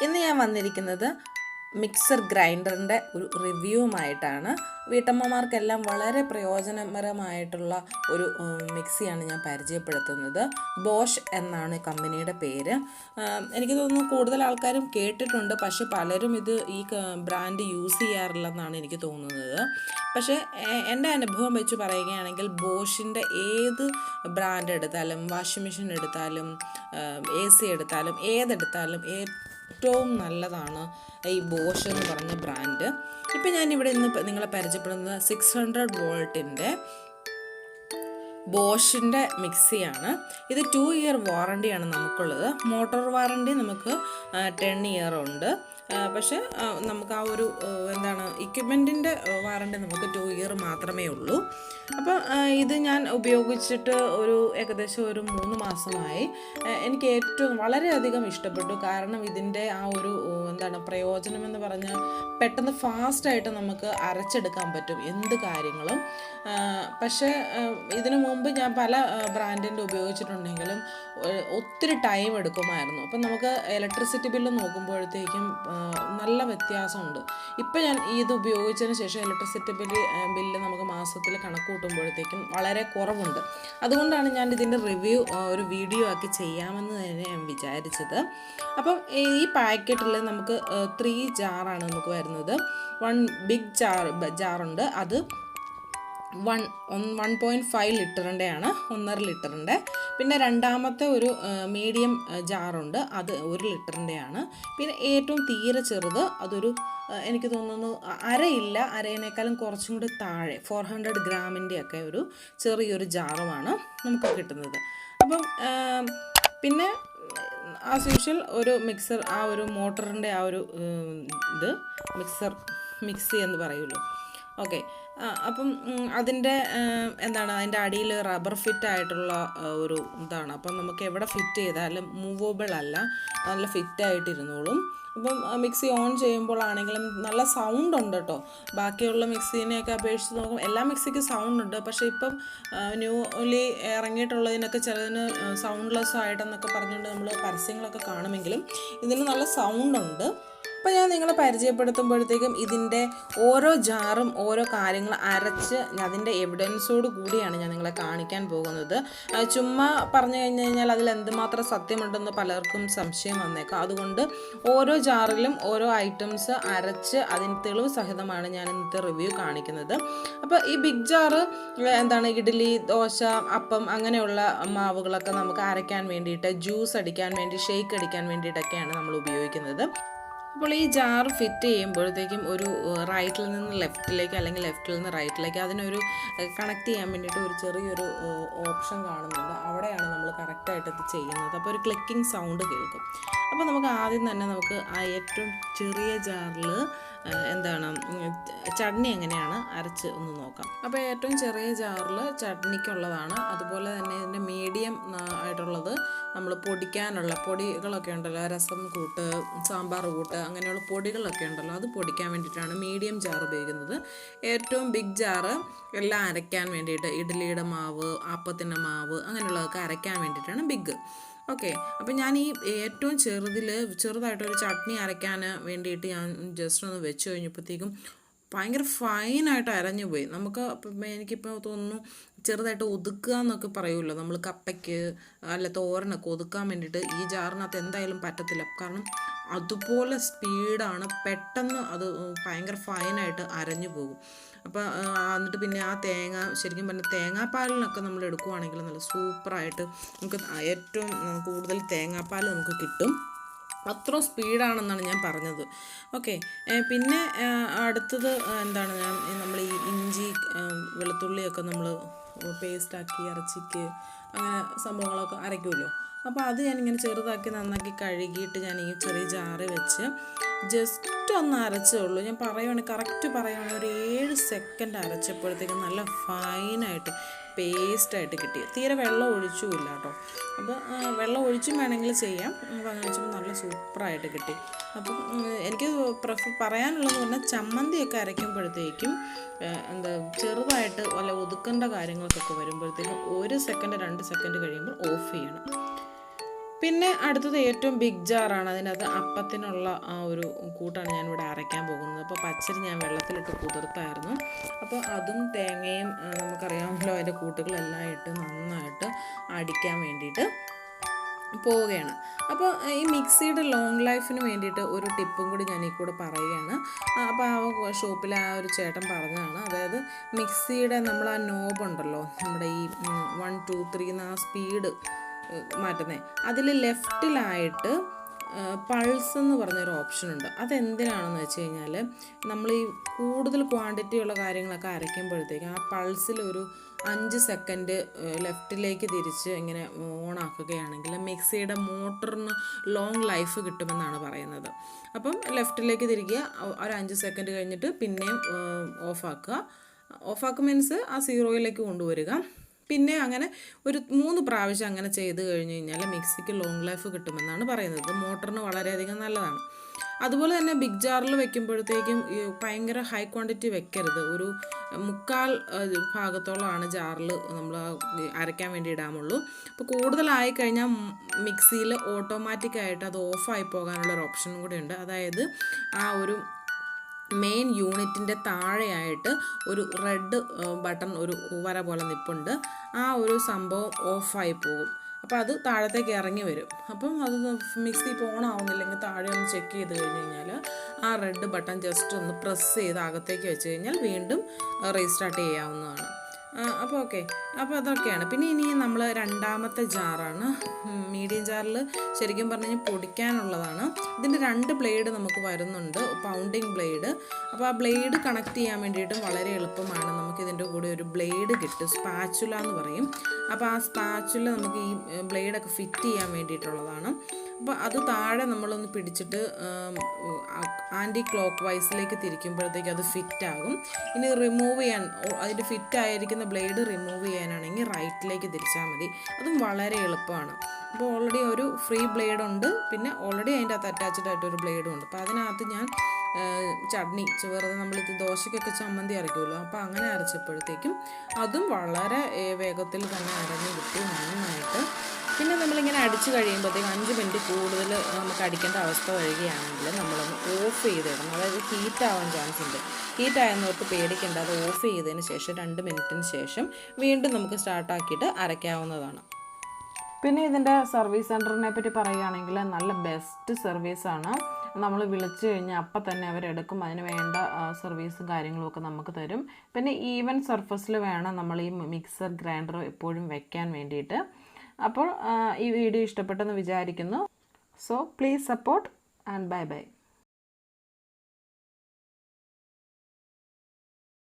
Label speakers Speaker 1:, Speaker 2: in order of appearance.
Speaker 1: ഇന്ന് ഞാൻ വന്നിരിക്കുന്നത് മിക്സർ ഗ്രൈൻഡറിൻ്റെ ഒരു റിവ്യൂവുമായിട്ടാണ്. വീട്ടമ്മമാർക്കെല്ലാം വളരെ പ്രയോജനകരമായിട്ടുള്ള ഒരു മിക്സിയാണ് ഞാൻ പരിചയപ്പെടുത്തുന്നത്. ബോഷ് എന്നാണ് കമ്പനിയുടെ പേര്. എനിക്ക് തോന്നുന്നു കൂടുതൽ ആൾക്കാരും കേട്ടിട്ടുണ്ട്, പക്ഷെ പലരും ഈ ബ്രാൻഡ് യൂസ് ചെയ്യാറില്ലെന്നാണ് എനിക്ക് തോന്നുന്നത്. പക്ഷേ എൻ്റെ അനുഭവം വെച്ച് പറയുകയാണെങ്കിൽ ബോഷിൻ്റെ ഏത് ബ്രാൻഡ് എടുത്താലും, വാഷിംഗ് മെഷീൻ എടുത്താലും, AC എടുത്താലും, ഏതെടുത്താലും ഏറ്റവും നല്ലതാണ് ഈ ബോഷ് എന്ന് പറഞ്ഞ ബ്രാൻഡ്. ഇപ്പം ഞാനിവിടെ ഇന്ന് നിങ്ങളെ പരിചയപ്പെടുന്നത് 600 വോൾട്ടിൻ്റെ ബോഷിൻ്റെ മിക്സിയാണ്. ഇത് 2 ഇയർ വാറണ്ടിയാണ് നമുക്കുള്ളത്. മോട്ടോർ വാറണ്ടി നമുക്ക് 10 ഇയർ ഉണ്ട്. പക്ഷേ നമുക്ക് ആ ഒരു ഇക്വിപ്മെൻറ്റിൻ്റെ വാറണ്ടി നമുക്ക് 2 ഇയർ മാത്രമേ ഉള്ളൂ. അപ്പോൾ ഇത് ഞാൻ ഉപയോഗിച്ചിട്ട് ഏകദേശം ഒരു 3 മാസമായി. എനിക്ക് വളരെയധികം ഇഷ്ടപ്പെട്ടു. കാരണം ഇതിൻ്റെ ആ ഒരു പ്രയോജനം എന്ന് പറഞ്ഞാൽ പെട്ടെന്ന് ഫാസ്റ്റായിട്ട് നമുക്ക് അരച്ചെടുക്കാൻ പറ്റും എന്ത് കാര്യങ്ങളും. പക്ഷേ ഇതിനു മുമ്പ് ഞാൻ പല ബ്രാൻഡിൻ്റെ ഉപയോഗിച്ചിട്ടുണ്ടെങ്കിലും ഒത്തിരി ടൈം എടുക്കുമായിരുന്നു. അപ്പം നമുക്ക് ഇലക്ട്രിസിറ്റി ബില്ല് നോക്കുമ്പോഴത്തേക്കും നല്ല വ്യത്യാസമുണ്ട്. ഇപ്പം ഞാൻ ഇത് ഉപയോഗിച്ചതിന് ശേഷം ഇലക്ട്രിസിറ്റി ബില്ല് നമുക്ക് മാസത്തിൽ കണക്ക് കൂട്ടുമ്പോഴത്തേക്കും വളരെ കുറവുണ്ട്. അതുകൊണ്ടാണ് ഞാൻ ഇതിൻ്റെ റിവ്യൂ ഒരു വീഡിയോ ആക്കി ചെയ്യാമെന്ന് തന്നെ ഞാൻ വിചാരിച്ചത്. അപ്പം ഈ പാക്കറ്റിൽ നമുക്ക് 3 ജാറാണ് നമുക്ക് വരുന്നത്. 1 ബിഗ് ജാറുണ്ട്, അത് 1.5 ലിറ്ററിൻ്റെയാണ്, 1.5 ലിറ്ററിൻ്റെ. പിന്നെ രണ്ടാമത്തെ ഒരു മീഡിയം ജാറുണ്ട്, അത് 1 ലിറ്ററിൻ്റെയാണ്. പിന്നെ ഏറ്റവും തീരെ ചെറുത് അതൊരു എനിക്ക് തോന്നുന്നു അരയിനേക്കാളും കുറച്ചും കൂടി താഴെ 400 ഗ്രാമിൻ്റെയൊക്കെ ഒരു ചെറിയൊരു ജാറുമാണ് നമുക്ക് കിട്ടുന്നത്. അപ്പം പിന്നെ ആസ് യൂഷ്വൽ ഒരു മിക്സർ, ആ ഒരു മോട്ടറിൻ്റെ ആ ഒരു മിക്സി എന്ന് പറയുമല്ലോ. ഓക്കെ, അപ്പം അതിൻ്റെ അതിൻ്റെ അടിയിൽ റബ്ബർ ഫിറ്റ് ആയിട്ടുള്ള ഒരു ഇതാണ്. അപ്പം നമുക്ക് എവിടെ ഫിറ്റ് ചെയ്താലും മൂവബിൾ അല്ല, നല്ല ഫിറ്റായിട്ടിരുന്നോളും. അപ്പം മിക്സി ഓൺ ചെയ്യുമ്പോഴാണെങ്കിലും നല്ല സൗണ്ട് ഉണ്ട് കേട്ടോ. ബാക്കിയുള്ള മിക്സീനെയൊക്കെ അപേക്ഷിച്ച് നോക്കുമ്പോൾ എല്ലാ മിക്സിക്കും സൗണ്ട് ഉണ്ട്. പക്ഷേ ഇപ്പം ന്യൂലി ഇറങ്ങിയിട്ടുള്ളതിനൊക്കെ ചിലതിന് സൗണ്ട്ലെസ് ആയിട്ടെന്നൊക്കെ പറഞ്ഞുകൊണ്ട് നമ്മൾ പരസ്യങ്ങളൊക്കെ കാണുമെങ്കിലും ഇതിന് നല്ല സൗണ്ട് ഉണ്ട്. അപ്പോൾ ഞാൻ നിങ്ങളെ പരിചയപ്പെടുത്തുമ്പോഴത്തേക്കും ഇതിൻ്റെ ഓരോ ജാറും ഓരോ കാര്യങ്ങൾ അരച്ച് അതിൻ്റെ എവിഡൻസോട് കൂടിയാണ് ഞാൻ നിങ്ങളെ കാണിക്കാൻ പോകുന്നത്. ചുമ്മാ പറഞ്ഞു കഴിഞ്ഞാൽ അതിൽ എന്തുമാത്രം സത്യമുണ്ടെന്ന് പലർക്കും സംശയം വന്നേക്കാം. അതുകൊണ്ട് ഓരോ ജാറിലും ഓരോ ഐറ്റംസ് അരച്ച് അതിന് തെളിവ് സഹിതമാണ് ഞാൻ ഇന്നത്തെ റിവ്യൂ കാണിക്കുന്നത്. അപ്പോൾ ഈ ബിഗ് ജാറ് ഇഡ്ഡലി, ദോശ, അപ്പം അങ്ങനെയുള്ള മാവുകളൊക്കെ നമുക്ക് അരയ്ക്കാൻ വേണ്ടിയിട്ട്, ജ്യൂസ് അടിക്കാൻ വേണ്ടി, ഷേക്ക് അടിക്കാൻ വേണ്ടിയിട്ടൊക്കെയാണ് നമ്മൾ ഉപയോഗിക്കുന്നത്. അപ്പോൾ ഈ ജാർ ഫിറ്റ് ചെയ്യുമ്പോഴത്തേക്കും ഒരു റൈറ്റിൽ നിന്ന് ലെഫ്റ്റിലേക്ക് അല്ലെങ്കിൽ ലെഫ്റ്റിൽ നിന്ന് റൈറ്റിലേക്ക് അതിനൊരു കണക്ട് ചെയ്യാൻ വേണ്ടിയിട്ട് ഒരു ചെറിയൊരു ഓപ്ഷൻ കാണുന്നുണ്ട്. അവിടെയാണ് നമ്മൾ കറക്റ്റായിട്ട് ഇത് ചെയ്യുന്നത്. അപ്പോൾ ഒരു ക്ലിക്കിംഗ് സൗണ്ട് കേൾക്കും. അപ്പോൾ നമുക്ക് ആദ്യം തന്നെ നമുക്ക് ആ ഏറ്റവും ചെറിയ ജാറിൽ ചട്നി എങ്ങനെയാണ് അരച്ച് ഒന്ന് നോക്കാം. അപ്പോൾ ഏറ്റവും ചെറിയ ജാറിൽ ചട്നിക്കുള്ളതാണ്. അതുപോലെ തന്നെ ഇതിൻ്റെ മീഡിയം ആയിട്ടുള്ളത് നമ്മൾ പൊടിക്കാനുള്ള പൊടികളൊക്കെ ഉണ്ടല്ലോ, രസം കൂട്ട്, സാമ്പാർ കൂട്ട്, അങ്ങനെയുള്ള പൊടികളൊക്കെ ഉണ്ടല്ലോ, അത് പൊടിക്കാൻ വേണ്ടിയിട്ടാണ് മീഡിയം ജാർ ഉപയോഗിക്കുന്നത്. ഏറ്റവും ബിഗ് ജാറ് എല്ലാം അരയ്ക്കാൻ വേണ്ടിയിട്ട്, ഇഡ്ഡലിയുടെ മാവ്, അപ്പത്തിൻ്റെ മാവ്, അങ്ങനെയുള്ളതൊക്കെ അരയ്ക്കാൻ വേണ്ടിയിട്ടാണ് ബിഗ്. ഓക്കെ, അപ്പം ഞാൻ ഈ ഏറ്റവും ചെറുതായിട്ടൊരു ചട്നി അരയ്ക്കാൻ വേണ്ടിയിട്ട് ഞാൻ ജസ്റ്റ് ഒന്ന് വെച്ച് കഴിഞ്ഞപ്പോഴത്തേക്കും ഭയങ്കര ഫൈനായിട്ട് അരഞ്ഞു പോയി. എനിക്കിപ്പോൾ തോന്നുന്നു ചെറുതായിട്ട് ഒതുക്കുക എന്നൊക്കെ പറയുമല്ലോ നമ്മൾ, കപ്പയ്ക്ക് അല്ല തോരനൊക്കെ ഒതുക്കാൻ വേണ്ടിയിട്ട് ഈ ജാറിനകത്ത് എന്തായാലും പറ്റത്തില്ല. കാരണം അതുപോലെ സ്പീഡാണ്, പെട്ടെന്ന് അത് ഭയങ്കര ഫൈനായിട്ട് അരഞ്ഞു പോകും. അപ്പോൾ എന്നിട്ട് പിന്നെ ആ ശരിക്കും പറഞ്ഞാൽ തേങ്ങാപ്പാലിനൊക്കെ നമ്മൾ എടുക്കുവാണെങ്കിൽ നല്ല സൂപ്പറായിട്ട് നമുക്ക് ഏറ്റവും കൂടുതൽ തേങ്ങാപ്പാൽ നമുക്ക് കിട്ടും. അത്ര സ്പീഡാണെന്നാണ് ഞാൻ പറഞ്ഞത്. ഓക്കെ, പിന്നെ അടുത്തത് നമ്മൾ ഈ ഇഞ്ചി, വെളുത്തുള്ളിയൊക്കെ നമ്മൾ പേസ്റ്റാക്കി ഇറച്ചിക്ക് അങ്ങനെ സംഭവങ്ങളൊക്കെ അരയ്ക്കുമല്ലോ. അപ്പോൾ അത് ഞാനിങ്ങനെ ചെറുതാക്കി നന്നാക്കി കഴുകിയിട്ട് ഞാൻ ഈ ചെറിയ ജാറ് വെച്ച് ജസ്റ്റ് ഒന്ന് അരച്ചേ ഉള്ളൂ. ഞാൻ കറക്റ്റ് പറയുകയാണെങ്കിൽ ഒരു 7 സെക്കൻഡ് അരച്ചപ്പോഴത്തേക്കും നല്ല ഫൈനായിട്ട് പേസ്റ്റായിട്ട് കിട്ടി. തീരെ വെള്ളം ഒഴിച്ചുമില്ല കേട്ടോ. അപ്പോൾ വെള്ളം ഒഴിച്ചും വേണമെങ്കിൽ ചെയ്യാം. അപ്പോൾ അങ്ങനെ വെച്ചപ്പോൾ നല്ല സൂപ്പറായിട്ട് കിട്ടി. അപ്പം എനിക്ക് പറയാനുള്ളതെന്ന് പറഞ്ഞാൽ ചമ്മന്തിയൊക്കെ അരയ്ക്കുമ്പോഴത്തേക്കും ചെറുതായിട്ട് വല്ല ഒതുക്കേണ്ട കാര്യങ്ങൾക്കൊക്കെ വരുമ്പോഴത്തേക്കും 1 സെക്കൻഡ് 2 സെക്കൻഡ് കഴിയുമ്പോൾ ഓഫ് ചെയ്യണം. പിന്നെ അടുത്തത് ഏറ്റവും ബിഗ് ജാറാണ്. അതിനകത്ത് അപ്പത്തിനുള്ള ആ ഒരു കൂട്ടാണ് ഞാനിവിടെ അരയ്ക്കാൻ പോകുന്നത്. അപ്പോൾ പച്ചരി ഞാൻ വെള്ളത്തിലിട്ട് കുതിർത്തായിരുന്നു. അപ്പോൾ അതും തേങ്ങയും നമുക്കറിയാമല്ലോ അതിൻ്റെ കൂട്ടുകളെല്ലാം ഇട്ട് നന്നായിട്ട് അടിക്കാൻ വേണ്ടിയിട്ട് പോവുകയാണ്. അപ്പോൾ ഈ മിക്സിയുടെ ലോങ് ലൈഫിന് വേണ്ടിയിട്ട് ഒരു ടിപ്പും കൂടി ഞാൻ ഈ കൂടെ പറയുകയാണ്. അപ്പോൾ ആ ഷോപ്പിലെ ആ ഒരു ചേട്ടൻ പറഞ്ഞതാണ്, അതായത് മിക്സിയുടെ നമ്മൾ ആ നോബുണ്ടല്ലോ, നമ്മുടെ ഈ 1 2 3 എന്ന ആ സ്പീഡ് മാറ്റുന്നത്, അതിൽ ലെഫ്റ്റിലായിട്ട് പൾസ് എന്ന് പറഞ്ഞൊരു ഓപ്ഷനുണ്ട്. അതെന്തിനാണെന്ന് വെച്ച് കഴിഞ്ഞാൽ നമ്മൾ ഈ കൂടുതൽ ക്വാണ്ടിറ്റിയുള്ള കാര്യങ്ങളൊക്കെ അരയ്ക്കുമ്പോഴത്തേക്കും ആ പൾസിൽ ഒരു 5 സെക്കൻഡ് ലെഫ്റ്റിലേക്ക് തിരിച്ച് ഇങ്ങനെ ഓണാക്കുകയാണെങ്കിൽ മിക്സിയുടെ മോട്ടറിന് ലോങ് ലൈഫ് കിട്ടുമെന്നാണ് പറയുന്നത്. അപ്പം ലെഫ്റ്റിലേക്ക് തിരിക്കുക, ഒരു 5 സെക്കൻഡ് കഴിഞ്ഞിട്ട് പിന്നെയും ഓഫാക്കുക മീൻസ് ആ 0യിലേക്ക് കൊണ്ടുവരിക. പിന്നെ അങ്ങനെ ഒരു 3 പ്രാവശ്യം അങ്ങനെ ചെയ്ത് കഴിഞ്ഞ് കഴിഞ്ഞാൽ മിക്സിക്ക് ലോങ് ലൈഫ് കിട്ടുമെന്നാണ് പറയുന്നത്. മോട്ടറിന് വളരെയധികം നല്ലതാണ്. അതുപോലെ തന്നെ ബിഗ് ജാറിൽ വെക്കുമ്പോഴത്തേക്കും ഭയങ്കര ഹൈ ക്വാണ്ടിറ്റി വെക്കരുത്. ഒരു 1/4 ഭാഗത്തോളമാണ് ജാറിൽ നമ്മൾ അരയ്ക്കാൻ വേണ്ടി ഇടാമുള്ളൂ. അപ്പോൾ കൂടുതലായി കഴിഞ്ഞാൽ മിക്സിയിൽ ഓട്ടോമാറ്റിക്കായിട്ട് അത് ഓഫായി പോകാനുള്ളൊരു ഓപ്ഷനും കൂടി ഉണ്ട്. അതായത് ആ ഒരു മെയിൻ യൂണിറ്റിൻ്റെ താഴെയായിട്ട് ഒരു റെഡ് ബട്ടൺ, ഒരു വര പോലെ നിൽപ്പുണ്ട്. ആ ഒരു സംഭവം ഓഫായി പോകും. അപ്പോൾ അത് താഴത്തേക്ക് ഇറങ്ങി വരും. അപ്പം അത് മിക്സി ഇപ്പോൾ ഓൺ ആവുന്നില്ലെങ്കിൽ താഴെ ഒന്ന് ചെക്ക് ചെയ്ത് കഴിഞ്ഞ് കഴിഞ്ഞാൽ ആ റെഡ് ബട്ടൺ ജസ്റ്റ് ഒന്ന് പ്രസ് ചെയ്ത് അകത്തേക്ക് വെച്ച് കഴിഞ്ഞാൽ വീണ്ടും റീസ്റ്റാർട്ട് ചെയ്യാവുന്നതാണ്. അപ്പോൾ ഓക്കെ, അപ്പോൾ അതൊക്കെയാണ്. പിന്നെ ഇനി നമ്മൾ രണ്ടാമത്തെ ജാറാണ്. മീഡിയം ജാറിൽ ശരിക്കും പറഞ്ഞു കഴിഞ്ഞാൽ പൊടിക്കാനുള്ളതാണ്. ഇതിൻ്റെ 2 ബ്ലേഡ് നമുക്ക് വരുന്നുണ്ട്, പൗണ്ടിങ് ബ്ലേഡ്. അപ്പോൾ ആ ബ്ലേഡ് കണക്ട് ചെയ്യാൻ വേണ്ടിയിട്ടും വളരെ എളുപ്പമാണ്. നമുക്കിതിൻ്റെ കൂടെ ഒരു ബ്ലേഡ് കിട്ടും, സ്പാച്ചുല എന്ന് പറയും. അപ്പോൾ ആ സ്പാച്ചുല നമുക്ക് ഈ ബ്ലേഡൊക്കെ ഫിറ്റ് ചെയ്യാൻ വേണ്ടിയിട്ടുള്ളതാണ്. അപ്പോൾ അത് താഴെ നമ്മളൊന്ന് പിടിച്ചിട്ട് ആൻറ്റി ക്ലോക്ക് വൈസിലേക്ക് തിരിക്കുമ്പോഴത്തേക്ക് അത് ഫിറ്റാകും. ഇനി റിമൂവ് ചെയ്യാൻ, അതിൻ്റെ ഫിറ്റായിരിക്കുന്ന ബ്ലേഡ് റിമൂവ് ചെയ്യാനാണെങ്കിൽ റൈറ്റിലേക്ക് തിരിച്ചാൽ മതി. അതും വളരെ എളുപ്പമാണ്. അപ്പോൾ ഓൾറെഡി ഒരു ഫ്രീ ബ്ലേഡ് ഉണ്ട്, പിന്നെ ഓൾറെഡി അതിൻ്റെ അകത്ത് അറ്റാച്ച്ഡ് ആയിട്ടൊരു ബ്ലേഡും ഉണ്ട്. അപ്പോൾ അതിനകത്ത് ഞാൻ ചട്നി വെറുതെ നമ്മളിത് ദോശയ്ക്കൊക്കെ ചമ്മന്തി അരയ്ക്കുമല്ലോ, അപ്പോൾ അങ്ങനെ അരച്ചപ്പോഴത്തേക്കും അതും വളരെ വേഗത്തിൽ തന്നെ അരഞ്ഞ് കിട്ടി നന്നായിട്ട്. പിന്നെ നമ്മളിങ്ങനെ അടിച്ച് കഴിയുമ്പോഴത്തേക്കും 5 മിനിറ്റ് കൂടുതൽ നമുക്ക് അടിക്കേണ്ട അവസ്ഥ വരികയാണെങ്കിൽ നമ്മളൊന്ന് ഓഫ് ചെയ്തിടണം. അതായത് ഹീറ്റാവാൻ ചാൻസ് ഉണ്ട്. ഹീറ്റായെന്നോർത്ത് പേടിക്കേണ്ട, അത് ഓഫ് ചെയ്തതിന് ശേഷം 2 മിനിറ്റിന് ശേഷം വീണ്ടും നമുക്ക് സ്റ്റാർട്ടാക്കിയിട്ട് അരയ്ക്കാവുന്നതാണ്. പിന്നെ ഇതിൻ്റെ സർവീസ് സെൻറ്ററിനെ പറ്റി പറയുകയാണെങ്കിൽ നല്ല ബെസ്റ്റ് സർവീസാണ്. നമ്മൾ വിളിച്ചു കഴിഞ്ഞാൽ അപ്പം തന്നെ അവരെടുക്കും. അതിന് വേണ്ട സർവീസും കാര്യങ്ങളും ഒക്കെ നമുക്ക് തരും. പിന്നെ ഈവൻ സർഫസിൽ വേണം നമ്മൾ ഈ മിക്സർ ഗ്രൈൻഡർ എപ്പോഴും വെക്കാൻ വേണ്ടിയിട്ട്. അപ്പോൾ ഈ വീഡിയോ ഇഷ്ടപ്പെട്ടെന്ന് വിചാരിക്കുന്നു. So please support and bye bye.